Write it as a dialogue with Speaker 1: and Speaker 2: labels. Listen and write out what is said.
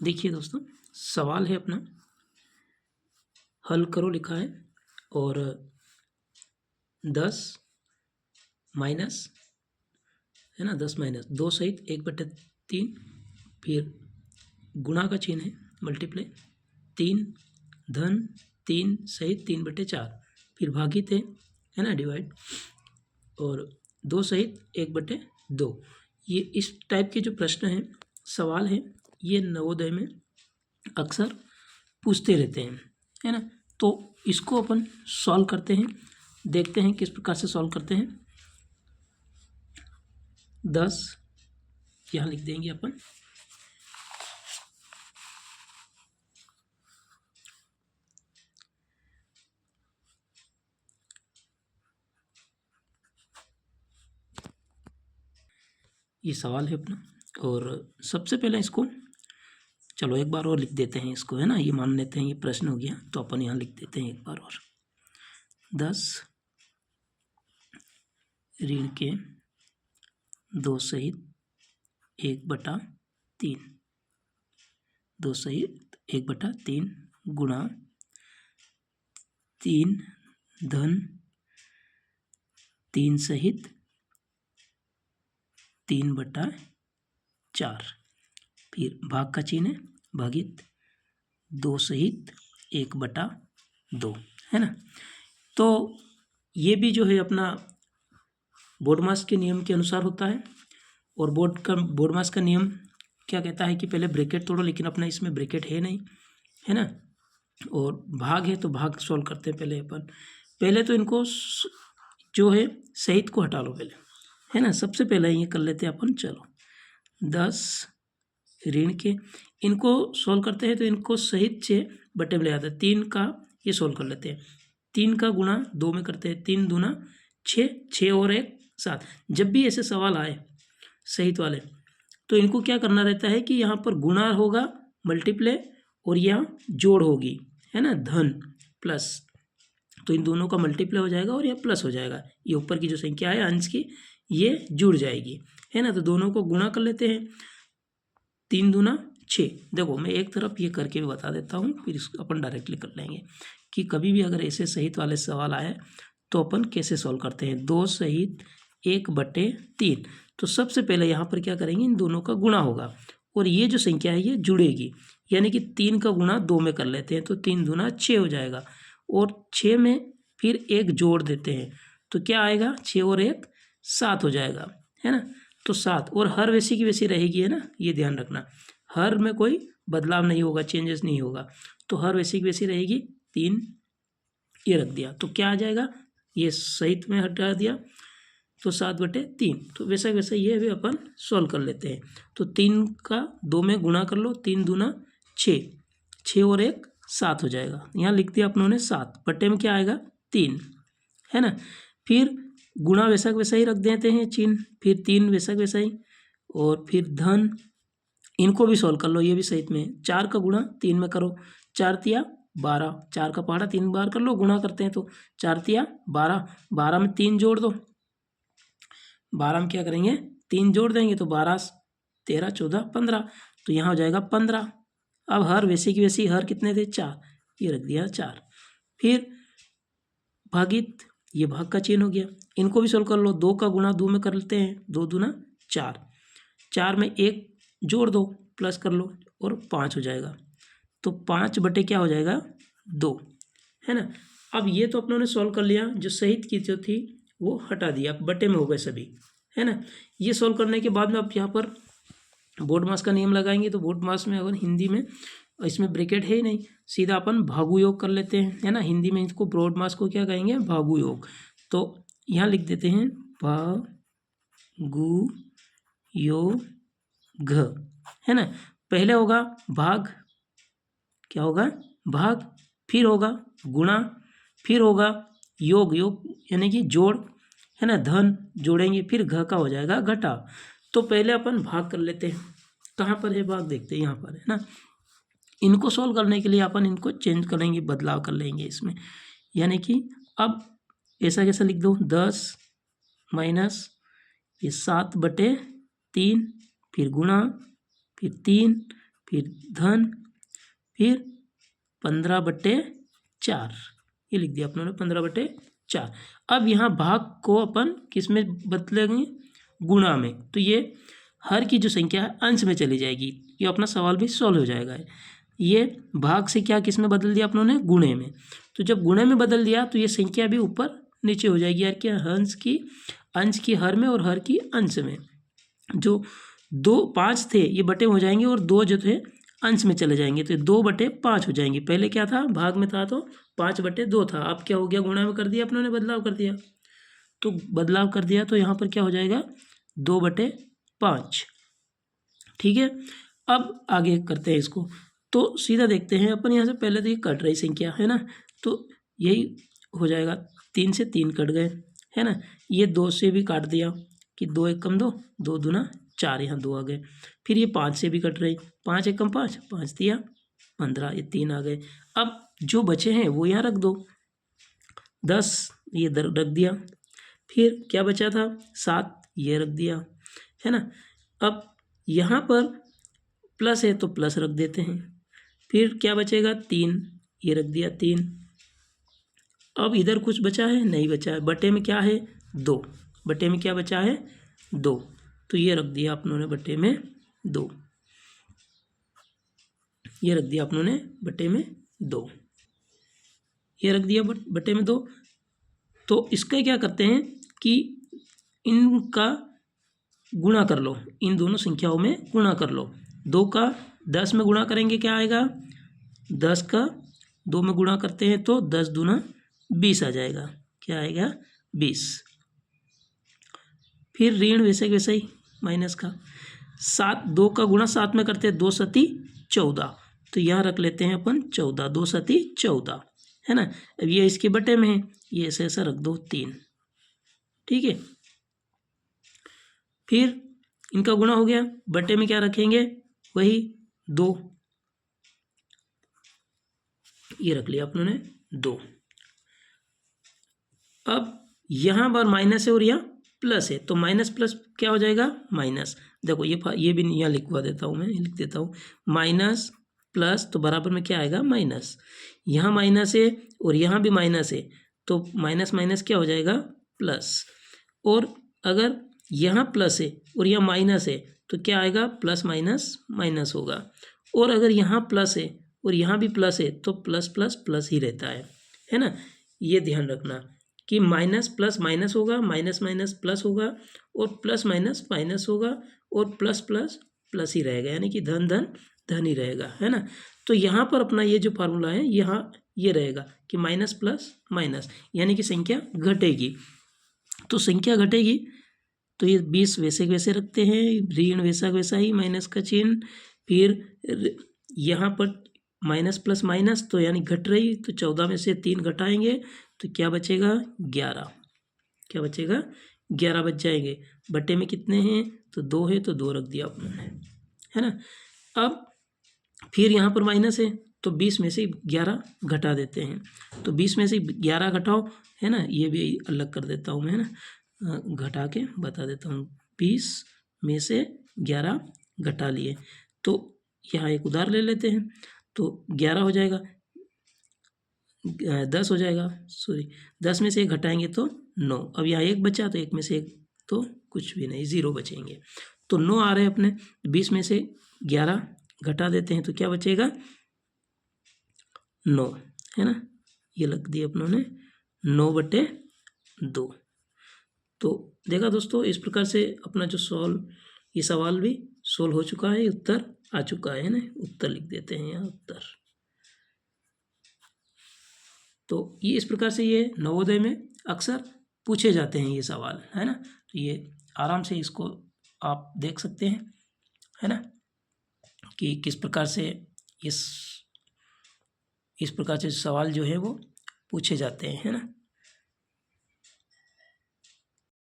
Speaker 1: देखिए दोस्तों, सवाल है अपना हल करो लिखा है और 10 माइनस है ना 10 माइनस 2 सहित 1/3 फिर गुणा का चिन्ह है मल्टीप्लाई 3 धन 3 सहित 3/4 फिर भागित है ना डिवाइड और 2 सहित 1/2। ये इस टाइप के जो प्रश्न हैं सवाल हैं ये नवोदय में अक्सर पूछते रहते हैं है ना। तो इसको अपन सॉल्व करते हैं, देखते हैं किस प्रकार से सॉल्व करते हैं। 10 यहाँ लिख देंगे अपन, ये सवाल है अपना। और सबसे पहले इसको चलो एक बार और लिख देते हैं इसको, है ना। ये मान लेते हैं ये प्रश्न हो गया, तो अपन यहाँ लिख देते हैं एक बार और 10 ऋण के 2 सहित 1/3 2 सहित 1/3 गुणा 3 धन 3 सहित 3/4 फिर भाग का चिन्ह है भागित 2 सहित 1/2 है ना। तो ये भी जो है अपना बोडमास के नियम के अनुसार होता है। और बोडमास का नियम क्या कहता है कि पहले ब्रैकेट तोड़ो, लेकिन अपना इसमें ब्रैकेट है नहीं, है ना। और भाग है तो भाग सॉल्व करते हैं पहले अपन। पहले तो इनको जो है सहित को हटा लो पहले, है ना। सबसे पहले ये कर लेते हैं अपन। चलो 10 ऋण के इनको सॉल्व करते हैं तो इनको सहित 6 में ले आता है। 3 का ये सॉल्व कर लेते हैं, 3 का गुणा 2 में करते हैं, 3 दूना 6, 6 और 1 7। जब भी ऐसे सवाल आए सहित वाले तो इनको क्या करना रहता है कि यहाँ पर गुणा होगा मल्टीप्लाई और यहाँ जोड़ होगी, है ना, धन प्लस। तो इन दोनों का मल्टीप्लाई हो जाएगा और यह प्लस हो जाएगा। ये ऊपर की जो संख्या है अंश की ये जुड़ जाएगी, है ना। तो दोनों को गुणा कर लेते हैं, 3 दूना 6। देखो मैं एक तरफ ये करके भी बता देता हूँ, फिर इसको अपन डायरेक्टली कर लेंगे कि कभी भी अगर ऐसे सहित वाले सवाल आए तो अपन कैसे सॉल्व करते हैं। 2 सहित 1/3। तो सबसे पहले यहाँ पर क्या करेंगे, इन दोनों का गुणा होगा और ये जो संख्या है ये जुड़ेगी, यानी कि 3 का गुणा 2 में कर लेते हैं तो 3 दूना 6 हो जाएगा और 6 में फिर 1 जोड़ देते हैं तो क्या आएगा, 6 और 1 7 हो जाएगा, है ना। तो 7 और हर वैसी की वैसी रहेगी, है ना, ये ध्यान रखना। हर में कोई बदलाव नहीं होगा, चेंजेस नहीं होगा, तो हर वैसी की वैसी रहेगी। 3 ये रख दिया तो क्या आ जाएगा, ये सहित में हटा दिया तो 7/3। तो वैसा वैसा ये भी अपन सॉल्व कर लेते हैं। तो 3 का 2 में गुणा कर लो, 3 दूना 6, 6 और 1 7 हो जाएगा। यहाँ लिख दिया अपनों ने 7, बट्टे में क्या आएगा 3, है ना। फिर गुणा वैसा वैसा ही रख देते हैं चिन्ह, फिर 3 वैसा वैसा ही और फिर धन, इनको भी सॉल्व कर लो, ये भी सहित में। 4 का गुणा 3 में करो, 4 तिया 12, 4 का पहाड़ा 3 बार कर लो, गुणा करते हैं तो 4 तिया 12, 12 में 3 जोड़ दो, 12 में क्या करेंगे 3 जोड़ देंगे तो 12 13 14 15, तो यहाँ हो जाएगा 15। अब हर वैसे की वैसी, हर कितने थे 4, ये रख दिया 4। फिर भागित, ये भाग का चिन्ह हो गया, इनको भी सोल्व कर लो। 2 का गुणा 2 में कर लेते हैं, 2 दूना 4, 4 में 1 जोड़ दो प्लस कर लो और 5 हो जाएगा। तो 5 बटे क्या हो जाएगा 2, है ना। अब ये तो अपनों ने सॉल्व कर लिया, जो सहित की जो थी वो हटा दिया, बटे में हो गए सभी, है ना। ये सॉल्व करने के बाद में अब यहाँ पर बोडमास का नियम लगाएंगे। तो बोडमास में अगर हिंदी में इसमें ब्रैकेट है ही नहीं, सीधा अपन भागु योग कर लेते हैं, है ना। हिंदी में इसको बोडमास को क्या कहेंगे, भागु योग। तो यहाँ लिख देते हैं भागु योग, है ना। पहले होगा भाग, क्या होगा भाग, फिर होगा गुणा, फिर होगा योग, योग यानी कि जोड़, है ना, धन जोड़ेंगे, फिर घ का हो जाएगा घटा। तो पहले अपन भाग कर लेते हैं, कहाँ पर है भाग देखते हैं, यहाँ पर है ना। इनको सॉल्व करने के लिए अपन इनको चेंज करेंगे, बदलाव कर लेंगे इसमें, यानी कि अब ऐसा कैसा लिख दो, 10 माइनस ये 7/3, फिर गुणा, फिर 3, फिर धन, फिर 15/4, ये लिख दिया अपने 15/4। अब यहाँ भाग को अपन किस में बदलेंगे, गुणा में, तो ये हर की जो संख्या है अंश में चली जाएगी, ये अपना सवाल भी सॉल्व हो जाएगा। ये भाग से क्या किस में बदल दिया अपनों ने, गुणे में, तो जब गुणे में बदल दिया तो ये संख्या भी ऊपर नीचे हो जाएगी, यार कि अंश की हर में और हर की अंश में। जो 5 थे ये बटे हो जाएंगे और 2 जो थे अंश में चले जाएंगे, तो 2/5 हो जाएंगे। पहले क्या था, भाग में था तो 5/2 था, अब क्या हो गया, गुणा में कर दिया अपनों ने, बदलाव कर दिया, तो यहाँ पर क्या हो जाएगा 2/5। ठीक है, अब आगे करते हैं इसको, तो सीधा देखते हैं अपन यहाँ से, पहले तो ये कट रही संख्या है ना, तो यही हो जाएगा, 3 से 3 कट गए है ना, ये 2 से भी काट दिया कि 2 1 कम 2, 2 दूना 4, यहाँ 2 आ गए। फिर ये 5 से भी कट रही, 5 1 कम 5, 5 दिया 15, ये 3 आ गए। अब जो बचे हैं वो यहाँ रख दो, 10 ये रख दिया, फिर क्या बचा था 7, ये रख दिया है ना। अब यहाँ पर प्लस है तो प्लस रख देते हैं, फिर क्या बचेगा 3, ये रख दिया 3। अब इधर कुछ बचा है, नहीं बचा है, बटे में क्या है 2, बटे में क्या बचा है 2, तो ये रख दिया अपनों ने बटे में 2, ये रख दिया अपनों ने बटे में 2, ये रख दिया बटे में 2। तो इसका क्या करते हैं कि इनका गुणा कर लो, इन दोनों संख्याओं में गुणा कर लो। 2 का 10 में गुणा करेंगे क्या आएगा, 10 का 2 में गुणा करते हैं तो 10 दूना 20 आ जाएगा, क्या आएगा 20। फिर ऋण वैसे वैसे ही माइनस का 2 का गुणा 7 में करते हैं, 2 सती 14, तो यहाँ रख लेते हैं अपन 14, 2 सती 14 है ना। अब ये इसके बटे में है, ये ऐसे ऐसा रख दो 3, ठीक है। फिर इनका गुणा हो गया, बटे में क्या रखेंगे, वही 2, ये रख लिया अपनों ने 2। अब यहाँ पर माइनस है और यहाँ प्लस है, तो माइनस प्लस क्या हो जाएगा माइनस। देखो ये भी यहाँ लिखवा देता हूँ मैं, लिख देता हूँ माइनस प्लस, तो बराबर में क्या आएगा माइनस। यहाँ माइनस है और यहाँ भी माइनस है, तो माइनस माइनस क्या हो जाएगा प्लस। और अगर यहाँ प्लस है और यहाँ माइनस है तो क्या आएगा प्लस माइनस माइनस होगा। और अगर यहाँ प्लस है और यहाँ भी प्लस है तो प्लस प्लस प्लस ही रहता है ना। ये ध्यान रखना कि माइनस प्लस माइनस होगा, माइनस माइनस प्लस होगा, और प्लस माइनस माइनस होगा, और प्लस प्लस प्लस ही रहेगा, यानी कि धन धन धन ही रहेगा, है ना। तो यहाँ पर अपना ये जो फार्मूला है यहाँ ये रहेगा कि माइनस प्लस माइनस, यानी कि संख्या घटेगी। तो संख्या घटेगी तो ये 20 वैसे वैसे रखते हैं, ऋण वैसा वैसा ही, माइनस का चिन्ह। फिर यहाँ पर माइनस प्लस माइनस तो यानी घट रही, तो 14 में से 3 घटाएंगे तो क्या बचेगा 11, क्या बचेगा 11 बच जाएंगे। बटे में कितने हैं तो 2 है, तो 2 रख दिया आपने, है ना। अब फिर यहाँ पर माइनस है तो 20 में से 11 घटा देते हैं, तो 20 में से 11 घटाओ, है ना। ये भी अलग कर देता हूँ मैं, है ना, घटा के बता देता हूँ। 20 में से 11 घटा लिए, तो यहाँ एक उधार ले लेते हैं, तो 11 हो जाएगा, 10 हो जाएगा, सॉरी 10 में से 1 घटाएंगे तो 9। अब यहाँ 1 बचा तो 1 में से 1 तो कुछ भी नहीं, 0 बचेंगे, तो 9 आ रहे हैं अपने। 20 में से 11 घटा देते हैं तो क्या बचेगा 9, है ना। ये लग दिया अपनों ने 9/2। तो देखा दोस्तों, इस प्रकार से अपना जो ये सवाल भी सोल्व हो चुका है, उत्तर आ चुका है ना। उत्तर लिख देते हैं यहाँ उत्तर। तो ये इस प्रकार से ये नवोदय में अक्सर पूछे जाते हैं ये सवाल, है ना। तो ये आराम से इसको आप देख सकते हैं, है ना, कि किस प्रकार से इस प्रकार से सवाल जो है वो पूछे जाते हैं, है ना।